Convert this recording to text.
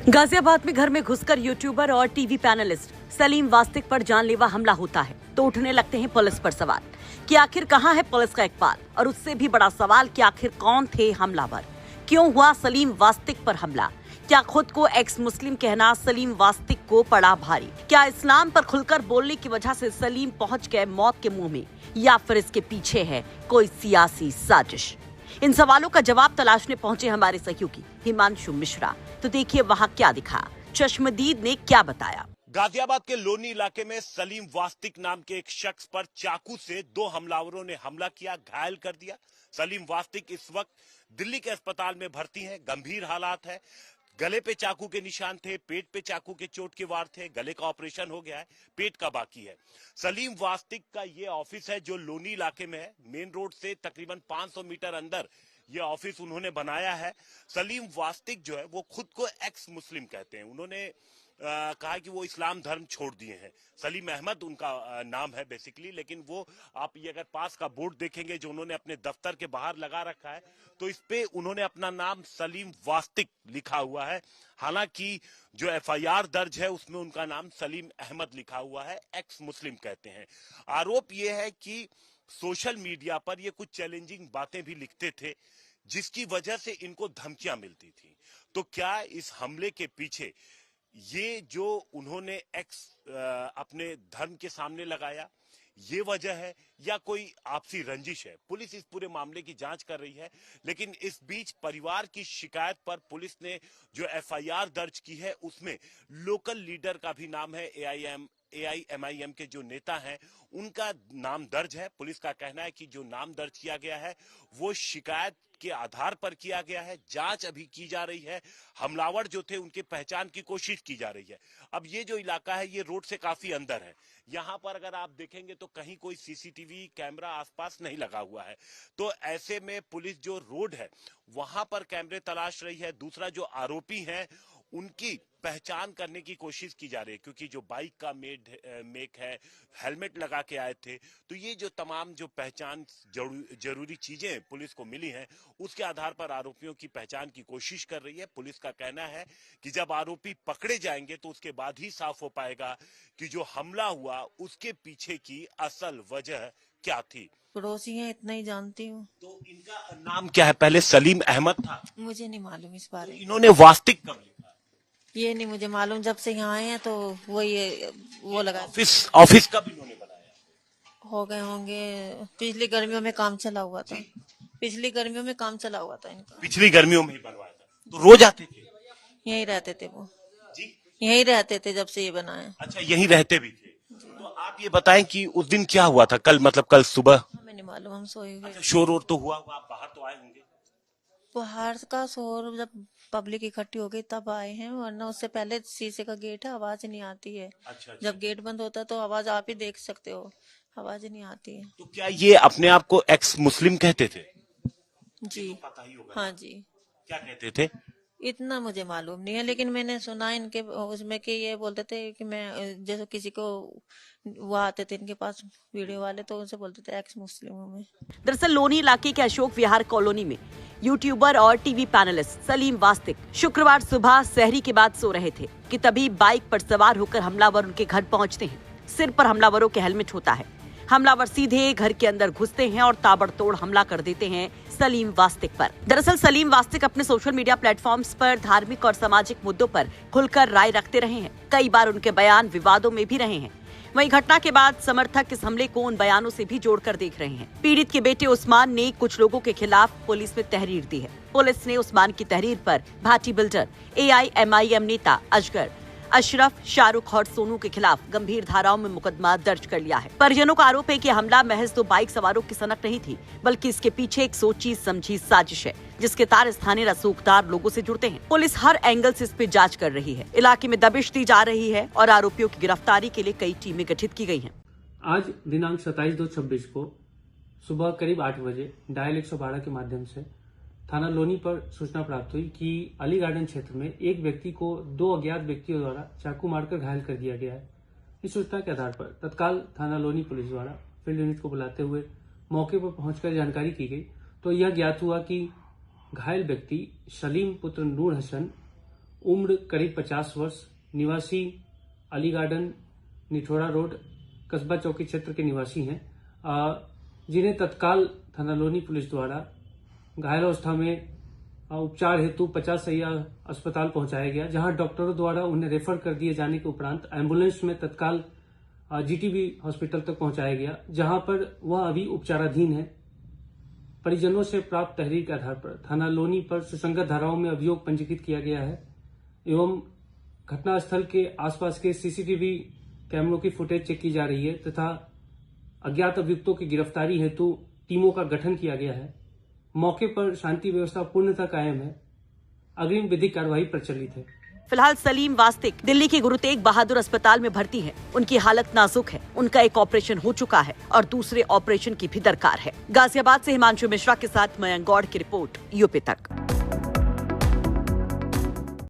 गाजियाबाद में घर में घुसकर यूट्यूबर और टीवी पैनलिस्ट सलीम वास्तिक पर जानलेवा हमला होता है तो उठने लगते हैं पुलिस पर सवाल कि आखिर कहां है पुलिस का इकबाल। और उससे भी बड़ा सवाल कि आखिर कौन थे हमलावर, क्यों हुआ सलीम वास्तिक पर हमला, क्या खुद को एक्स मुस्लिम कहना सलीम वास्तिक को पड़ा भारी, क्या इस्लाम पर खुलकर बोलने की वजह से सलीम पहुंच गए मौत के मुंह में, या फिर इसके पीछे है कोई सियासी साजिश। इन सवालों का जवाब तलाशने पहुंचे हमारे सहयोगी हिमांशु मिश्रा। तो देखिए वहां क्या दिखा, चश्मदीद ने क्या बताया। गाजियाबाद के लोनी इलाके में सलीम वास्तिक नाम के एक शख्स पर चाकू से दो हमलावरों ने हमला किया, घायल कर दिया। सलीम वास्तिक इस वक्त दिल्ली के अस्पताल में भर्ती हैं, गंभीर हालात है। गले पे चाकू के निशान थे, पेट पे चाकू के चोट के वार थे। गले का ऑपरेशन हो गया है, पेट का बाकी है। सलीम वास्तिक का ये ऑफिस है जो लोनी इलाके में है। मेन रोड से तकरीबन 500 मीटर अंदर ये ऑफिस उन्होंने बनाया है। सलीम वास्तिक जो है वो खुद को एक्स मुस्लिम कहते हैं। उन्होंने कहा कि वो इस्लाम धर्म छोड़ दिए हैं। सलीम अहमद उनका नाम है बेसिकली, लेकिन वो आप ये अगर पास का बोर्ड देखेंगे जो उन्होंने अपने दफ्तर के बाहर लगा रखा है तो इस पे उन्होंने अपना नाम सलीम वास्तिक लिखा हुआ है। हालांकि जो एफआईआर दर्ज है उसमें उनका नाम सलीम अहमद लिखा हुआ है, एक्स मुस्लिम कहते हैं। आरोप ये है कि सोशल मीडिया पर ये कुछ चैलेंजिंग बातें भी लिखते थे जिसकी वजह से इनको धमकियां मिलती थी। तो क्या इस हमले के पीछे ये जो उन्होंने एक्स अपने धर्म के सामने लगाया ये वजह है या कोई आपसी रंजिश है? पुलिस इस पूरे मामले की जांच कर रही है। लेकिन इस बीच परिवार की शिकायत पर पुलिस ने जो एफआईआर दर्ज की है उसमें लोकल लीडर का भी नाम है। एआईएमआईएम के जो नेता हैं उनका नाम दर्ज है। पुलिस का कहना है कि जो नाम दर्ज किया गया है वो शिकायत के आधार पर किया गया है। जांच अभी की जा रही है। हमलावर जो थे उनकी पहचान की कोशिश की जा रही है। अब ये जो इलाका है ये रोड से काफी अंदर है। यहाँ पर अगर आप देखेंगे तो कहीं कोई सीसीटीवी कैमरा आसपास नहीं लगा हुआ है। तो ऐसे में पुलिस जो रोड है वहां पर कैमरे तलाश रही है। दूसरा जो आरोपी हैं उनकी पहचान करने की कोशिश की जा रही है, क्योंकि जो बाइक का मेक है, हेलमेट लगा के आए थे। तो ये जो तमाम जो पहचान जरूरी चीजें पुलिस को मिली हैं उसके आधार पर आरोपियों की पहचान की कोशिश कर रही है। पुलिस का कहना है कि जब आरोपी पकड़े जाएंगे तो उसके बाद ही साफ हो पाएगा कि जो हमला हुआ उसके पीछे की असल वजह क्या थी। पड़ोसी हैं, इतना ही जानती हूँ। तो इनका नाम क्या है? पहले सलीम अहमद था। मुझे नहीं मालूम इस बारे में। इन्होंने वास्तिक कब लिखा? ये नहीं मुझे मालूम। जब से यहाँ आए हैं तो वो लगा। ऑफिस कब इन्होंने बनाया? हो गए होंगे, पिछली गर्मियों में काम चला हुआ था। पिछली गर्मियों में काम चला हुआ था इनका। पिछली गर्मियों में ही बनवाया था। तो रोज आते थे? यहीं रहते थे वो जी, यहीं रहते थे जब से ये बनाया। अच्छा, यहीं रहते भी थे। तो आप ये बताएं कि उस दिन क्या हुआ था? कल सुबह? हमें नहीं मालूम, हम सोए हुए। अच्छा, शोर और तो हुआ, आप बाहर तो आए होंगे। बाहर का शोर जब पब्लिक इकट्ठी हो गई तब आए हैं, वरना उससे पहले शीशे का गेट है, आवाज नहीं आती है। अच्छा। जब गेट बंद होता है तो आवाज आप ही देख सकते हो, आवाज नहीं आती है। तो क्या ये अपने आप को एक्स मुस्लिम कहते थे? जी तो पता ही होगा। हाँ जी। क्या कहते थे? इतना मुझे मालूम नहीं है, लेकिन मैंने सुना इनके उसमें कि ये बोलते थे कि मैं जैसे किसी को वो आते थे इनके पास वीडियो वाले तो उनसे बोलते थे एक्स मुस्लिम हूं मैं। दरअसल लोनी इलाके के अशोक विहार कॉलोनी में यूट्यूबर और टीवी पैनलिस्ट सलीम वास्तिक शुक्रवार सुबह सहरी के बाद सो रहे थे कि तभी बाइक पर सवार होकर हमलावर उनके घर पहुंचते हैं। सिर पर हमलावरों के हेलमेट होता है। हमलावर सीधे घर के अंदर घुसते हैं और ताबड़तोड़ हमला कर देते हैं सलीम वास्तिक पर। दरअसल सलीम वास्तिक अपने सोशल मीडिया प्लेटफॉर्म्स पर धार्मिक और सामाजिक मुद्दों पर खुलकर राय रखते रहे हैं। कई बार उनके बयान विवादों में भी रहे हैं। वहीं घटना के बाद समर्थक इस हमले को उन बयानों से भी जोड़कर देख रहे हैं। पीड़ित के बेटे उस्मान ने कुछ लोगों के खिलाफ पुलिस में तहरीर दी है। पुलिस ने उस्मान की तहरीर पर भाटी बिल्डर, एआईएमआईएम नेता अजगर, अशरफ, शाहरुख और सोनू के खिलाफ गंभीर धाराओं में मुकदमा दर्ज कर लिया है। परिजनों का आरोप है कि हमला महज दो बाइक सवारों की सनक नहीं थी, बल्कि इसके पीछे एक सोची समझी साजिश है जिसके तार स्थानीय रसूखदार लोगों से जुड़ते हैं। पुलिस हर एंगल से इस पे जांच कर रही है। इलाके में दबिश दी जा रही है और आरोपियों की गिरफ्तारी के लिए कई टीमें गठित की गई हैं। आज दिनांक 27/2/26 को सुबह करीब 8 बजे डायल 112 के माध्यम से थाना लोनी पर सूचना प्राप्त हुई कि अली गार्डन क्षेत्र में एक व्यक्ति को दो अज्ञात व्यक्तियों द्वारा चाकू मारकर घायल कर दिया गया है। इस सूचना के आधार पर तत्काल थाना लोनी पुलिस द्वारा फील्ड यूनिट को बुलाते हुए मौके पर पहुंचकर जानकारी की गई तो यह ज्ञात हुआ कि घायल व्यक्ति सलीम पुत्र नूर हसन उम्र करीब 50 वर्ष, निवासी अली गार्डन, निठोड़ा रोड, कस्बा चौकी क्षेत्र के निवासी हैं, जिन्हें तत्काल थाना लोनी पुलिस द्वारा घायल अवस्था में उपचार हेतु 50 सैया अस्पताल पहुंचाया गया, जहां डॉक्टरों द्वारा उन्हें रेफर कर दिए जाने के उपरांत एम्बुलेंस में तत्काल जीटीबी हॉस्पिटल तक पहुंचाया गया, जहां पर वह अभी उपचाराधीन है। परिजनों से प्राप्त तहरीर के आधार पर थाना लोनी पर सुसंगत धाराओं में अभियोग पंजीकृत किया गया है एवं घटनास्थल के आसपास के सीसीटीवी कैमरों की फुटेज चेक की जा रही है तथा अज्ञात अभियुक्तों की गिरफ्तारी हेतु टीमों का गठन किया गया है। मौके पर शांति व्यवस्था पूर्णतः कायम है। अग्रिम विधिक कार्यवाही प्रचलित है। फिलहाल सलीम वास्तिक दिल्ली के गुरु तेग बहादुर अस्पताल में भर्ती हैं। उनकी हालत नाजुक है। उनका एक ऑपरेशन हो चुका है और दूसरे ऑपरेशन की भी दरकार है। गाजियाबाद से हिमांशु मिश्रा के साथ मयंक गौड़ की रिपोर्ट, यूपी तक।